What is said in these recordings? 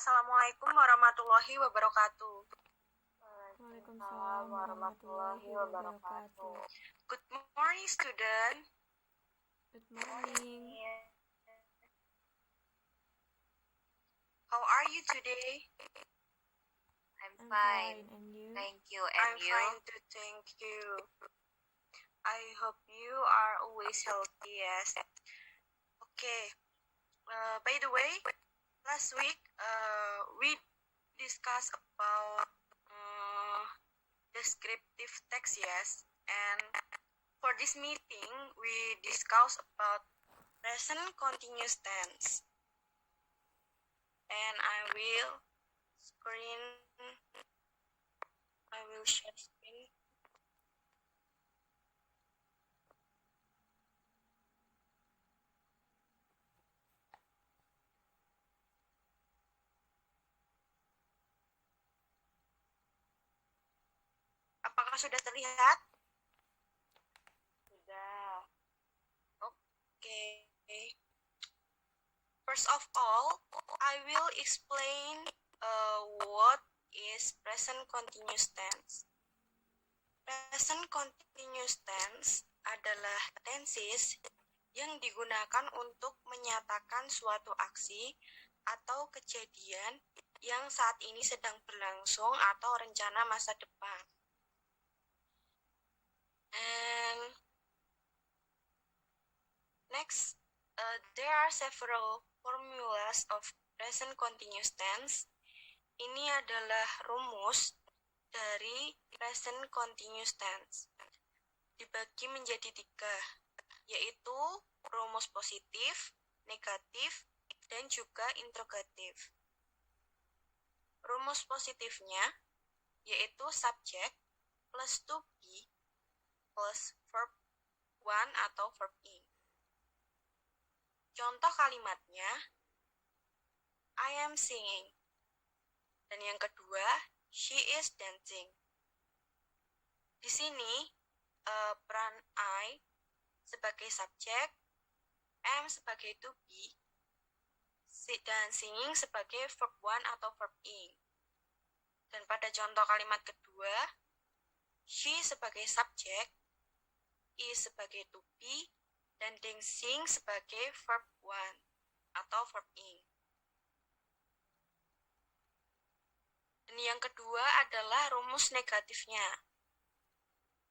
Assalamualaikum warahmatullahi wabarakatuh. Waalaikumsalam warahmatullahi wabarakatuh. Good morning, student. Good morning. How are you today? I'm I'm fine. fine, and you? Thank you. I'm And you? fine too, thank you. I hope you are always healthy, yes. Okay. By the way, last week we discussed about descriptive text, yes. And for this meeting, we discussed about present continuous tense. And I will share screen. Apakah sudah terlihat? Sudah. Okay. First of all, I will explain what is present continuous tense. Present continuous tense adalah tenses yang digunakan untuk menyatakan suatu aksi atau kejadian yang saat ini sedang berlangsung atau rencana masa depan. And next, there are several formulas of present continuous tense. Ini adalah rumus dari present continuous tense. Dibagi menjadi 3, yaitu rumus positif, negatif, dan juga interrogatif. Rumus positifnya yaitu subject plus to be plus verb one atau verb in. Contoh kalimatnya, I am singing. Dan yang kedua, she is dancing. Di sini, peran I sebagai subjek, am sebagai to be, dan singing sebagai verb one atau verb in. Dan pada contoh kalimat kedua, she sebagai subjek, is sebagai to be, dan dancing sebagai verb one atau verb in. Dan yang kedua adalah rumus negatifnya.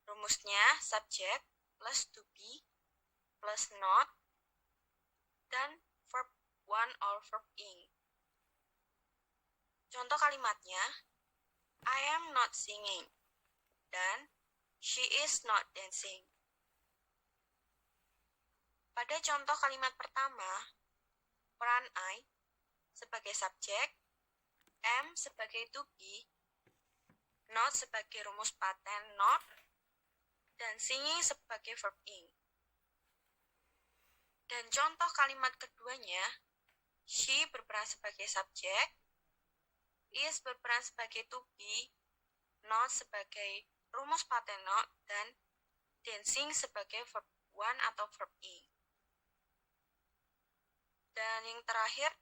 Rumusnya subject plus to be plus not dan verb one or verb in. Contoh kalimatnya, I am not singing dan she is not dancing. Pada contoh kalimat pertama, peran I sebagai subjek, am sebagai to be, not sebagai rumus paten not, dan singing sebagai verb in. Dan contoh kalimat keduanya, she berperan sebagai subjek, is berperan sebagai to be, not sebagai rumus paten not, dan dancing sebagai verb one atau verb in. Dan yang terakhir,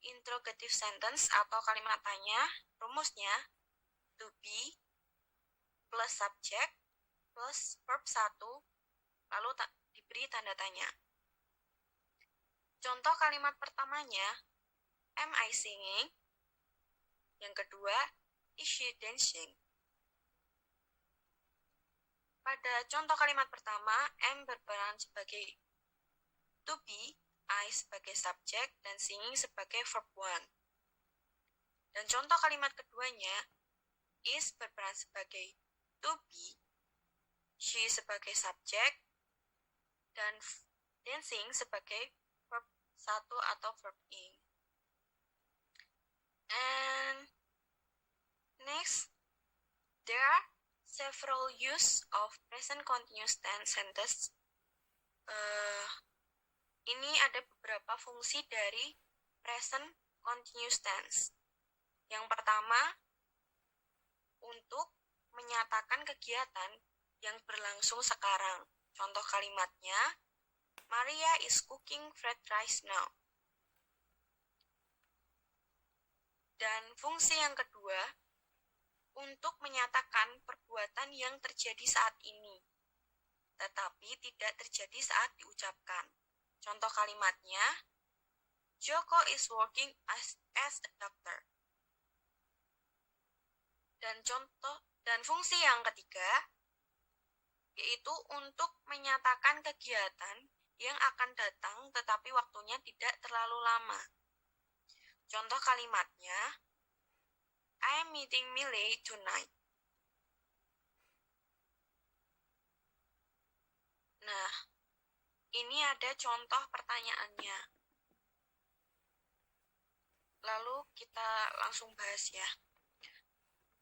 interrogative sentence atau kalimat tanya, rumusnya to be plus subject plus verb 1 lalu diberi tanda tanya. Contoh kalimat pertamanya, am I singing? Yang kedua, is she dancing? Pada contoh kalimat pertama, am berperan sebagai to be, I sebagai subjek, dan singing sebagai verb one. Dan contoh kalimat keduanya, is berperan sebagai to be, she sebagai subjek, dan dancing sebagai verb 1 atau verb in. And next, there are several use of present continuous tense sentence. Ini ada beberapa fungsi dari present continuous tense. Yang pertama, untuk menyatakan kegiatan yang berlangsung sekarang. Contoh kalimatnya, Maria is cooking fried rice now. Dan fungsi yang kedua, untuk menyatakan perbuatan yang terjadi saat ini, tetapi tidak terjadi saat diucapkan. Contoh kalimatnya, Joko is working as a doctor. Dan fungsi yang ketiga, yaitu untuk menyatakan kegiatan yang akan datang tetapi waktunya tidak terlalu lama. Contoh kalimatnya, I am meeting Millie tonight. Nah, ini ada contoh pertanyaannya. Lalu kita langsung bahas ya.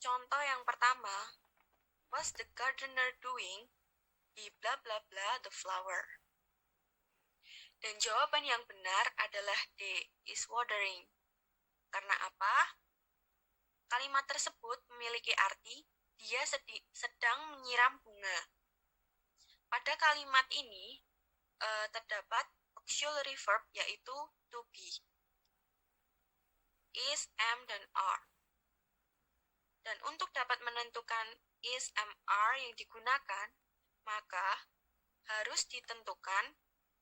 Contoh yang pertama, what's the gardener doing? He blah blah blah the flower. Dan jawaban yang benar adalah D, is watering. Karena apa? Kalimat tersebut memiliki arti dia sedang menyiram bunga. Pada kalimat ini terdapat auxiliary verb yaitu to be. Is, am, dan are. Dan untuk dapat menentukan is, am, are yang digunakan, maka harus ditentukan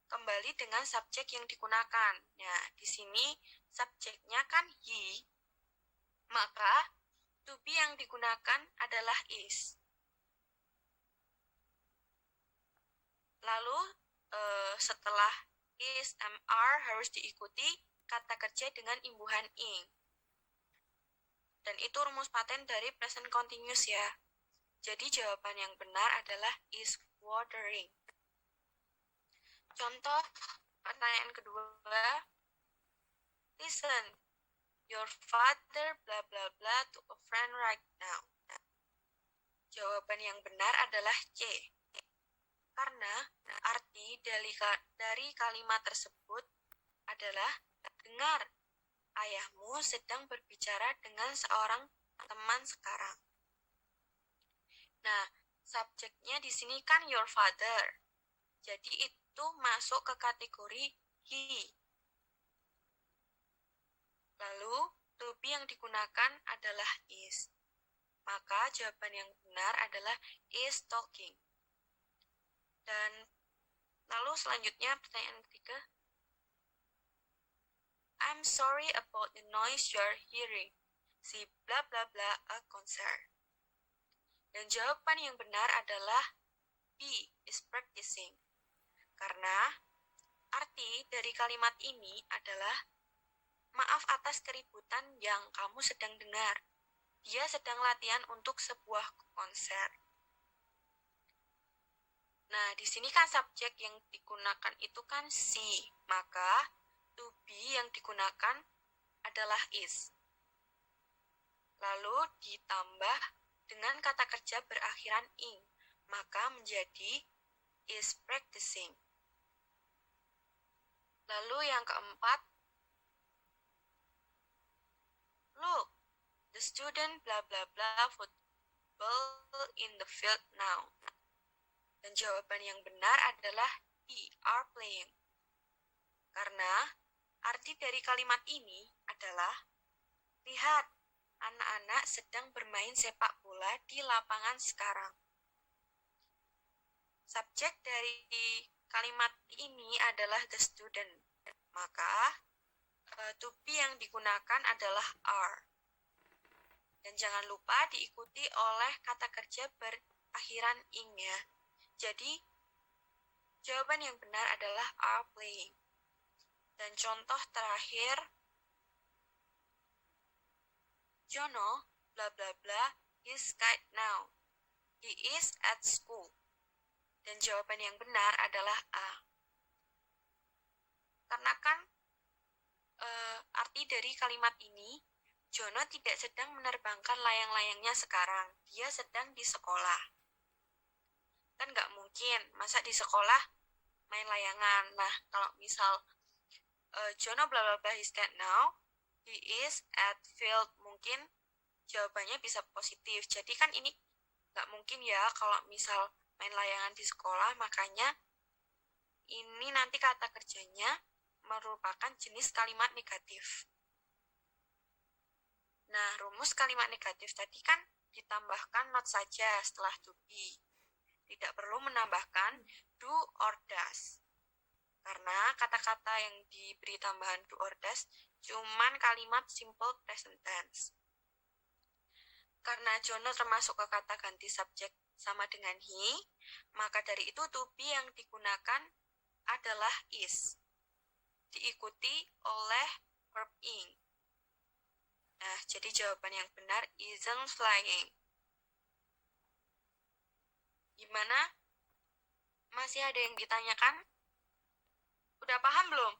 kembali dengan subjek yang digunakan. Nah, di sini subjeknya kan he, maka to be yang digunakan adalah is. Lalu setelah is, am, are harus diikuti kata kerja dengan imbuhan ing. Dan itu rumus paten dari present continuous ya. Jadi jawaban yang benar adalah is watering. Contoh pertanyaan kedua, listen, your father blah blah blah to a friend right now. Jawaban yang benar adalah C. Karena arti dari kalimat tersebut adalah dengar, ayahmu sedang berbicara dengan seorang teman sekarang. Nah, subjeknya di sini kan your father. Jadi itu masuk ke kategori he. Lalu, to be yang digunakan adalah is. Maka jawaban yang benar adalah is talking. Dan lalu selanjutnya pertanyaan ketiga. I'm sorry about the noise you're hearing. Si bla bla bla a concert. Dan jawaban yang benar adalah B, is practicing. Karena arti dari kalimat ini adalah maaf atas keributan yang kamu sedang dengar. Dia sedang latihan untuk sebuah konser. Nah, di sini kan subjek yang digunakan itu kan si, maka to be yang digunakan adalah is. Lalu ditambah dengan kata kerja berakhiran ing, maka menjadi is practicing. Lalu yang keempat, look, the student blah blah blah football in the field now. Dan jawaban yang benar adalah he are playing. Karena arti dari kalimat ini adalah lihat, anak-anak sedang bermain sepak bola di lapangan sekarang. Subjek dari kalimat ini adalah the student. Maka to be yang digunakan adalah are. Dan jangan lupa diikuti oleh kata kerja berakhiran ing ya. Jadi jawaban yang benar adalah are playing. Dan contoh terakhir, Jono bla bla bla is kite now. He is at school. Dan jawaban yang benar adalah A. Karena kan arti dari kalimat ini, Jono tidak sedang menerbangkan layang-layangnya sekarang. Dia sedang di sekolah. Kan nggak mungkin, masa di sekolah main layangan. Nah, kalau misal Jono bla bla bla is kite now, he is at field, mungkin jawabannya bisa positif. Jadi kan ini nggak mungkin ya kalau misal main layangan di sekolah, makanya ini nanti kata kerjanya merupakan jenis kalimat negatif. Nah, rumus kalimat negatif tadi kan ditambahkan not saja setelah to be. Tidak perlu menambahkan do or does. Karena kata-kata yang diberi tambahan do or does cuman kalimat simple present tense. Karena Jono termasuk ke kata ganti subjek sama dengan he, maka dari itu to be yang digunakan adalah is, diikuti oleh verb ing. Nah, jadi jawaban yang benar isn't flying. Gimana? Masih ada yang ditanyakan? Udah paham belum?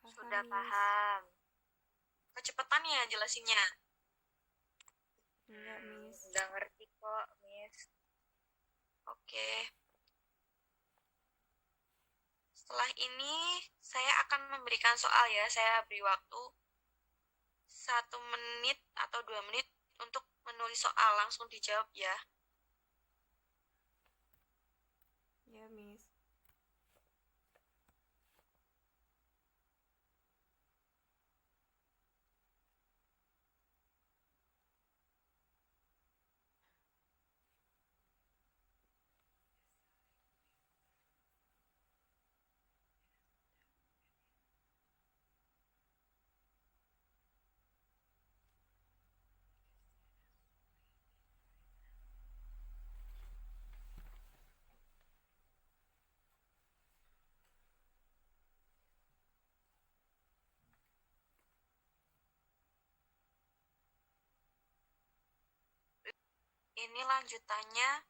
Paham, Sudah Miss. paham. Kecepatan ya jelasinnya. Enggak, Miss. Udah ngerti kok, Miss. Oke. Setelah ini, saya akan memberikan soal ya. Saya beri waktu 1 menit atau 2 menit untuk menulis soal. Langsung dijawab ya. Ya, Miss. Ini lanjutannya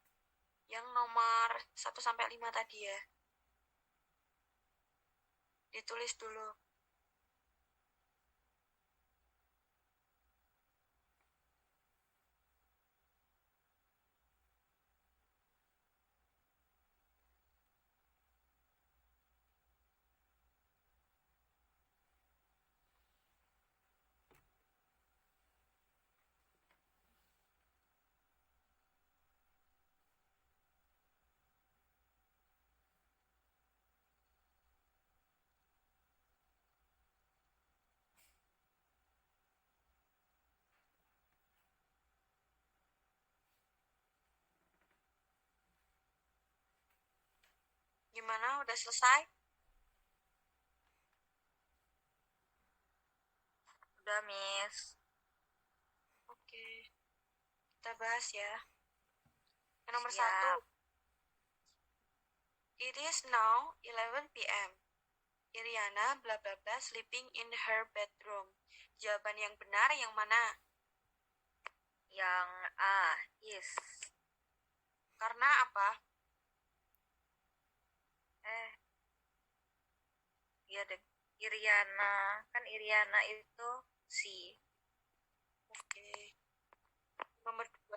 yang nomor 1 sampai 5 tadi ya. Ditulis dulu. Gimana? Udah selesai? Udah, Miss. Oke. Kita bahas ya. Yang nomor Siap. 1. It is now 11 p.m. Iriana bla bla bla sleeping in her bedroom. Jawaban yang benar yang mana? Yang A, is. Karena apa? Iya deh. Iriana. Kan Iriana itu si. Oke. Nomor 2.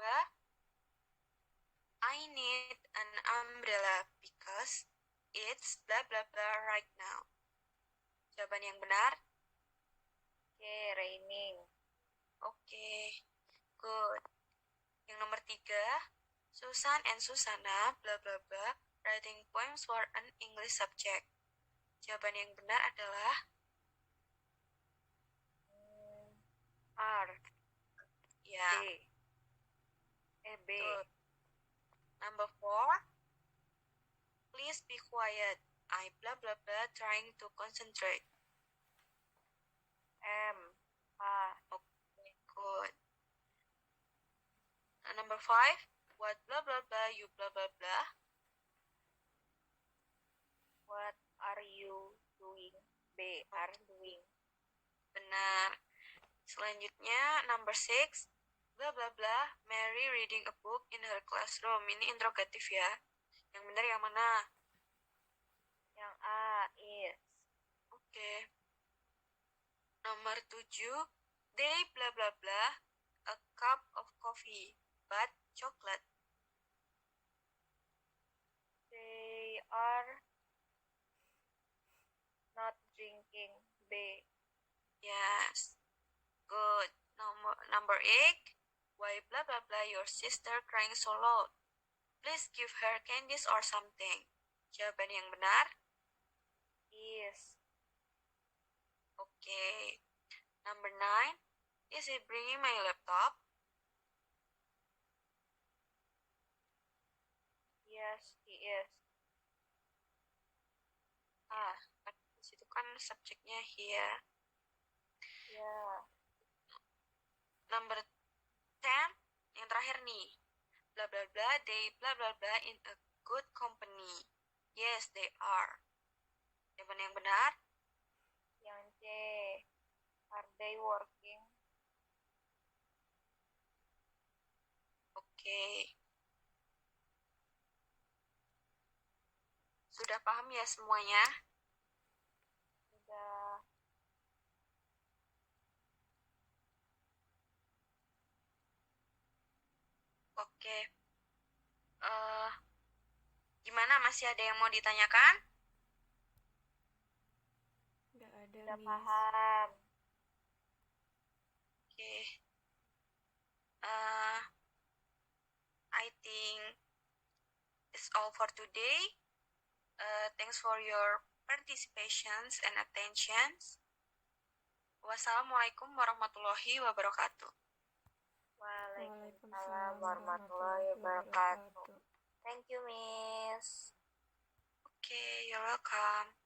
I need an umbrella because it's bla bla bla right now. Jawaban yang benar? Oke, raining. Oke. Good. Yang nomor 3. Susan and Susana bla bla bla writing poems for an English subject. Jawaban yang benar adalah R, ya. B. Betul. Number 4. Please be quiet. I blah blah blah trying to concentrate. M, A. Okay, good. Number 5. What blah blah blah you blah blah blah. What are you doing? B, are doing. Benar. Selanjutnya number 6. Blah blah blah Mary reading a book in her classroom. Ini interrogatif ya. Yang benar yang mana? Yang A, is. Oke. Nomor 7. They blah blah blah a cup of coffee but chocolate. They are not drinking. B. Yes. Good. Number 8. Why blah blah blah your sister crying so loud? Please give her candies or something. Jawaban yang benar? Is. Oke. Number 9. Is he bringing my laptop? Yes, he is. Ah, kan di situ kan subjeknya here. Yeah. Number 10, yang terakhir nih. Blah blah blah, they blah blah blah in a good company. Yes, they are. Jawaban yang benar? Yang C. Are they working? Oke. Sudah paham ya semuanya? Sudah. Oke. Gimana, masih ada yang mau ditanyakan? Nggak ada, Sudah Miss. paham. Oke. I think it's all for today. Thanks for your participations and attentions. Wassalamualaikum warahmatullahi wabarakatuh. Waalaikumsalam warahmatullahi wabarakatuh. Thank you, Miss. Okay, you're welcome.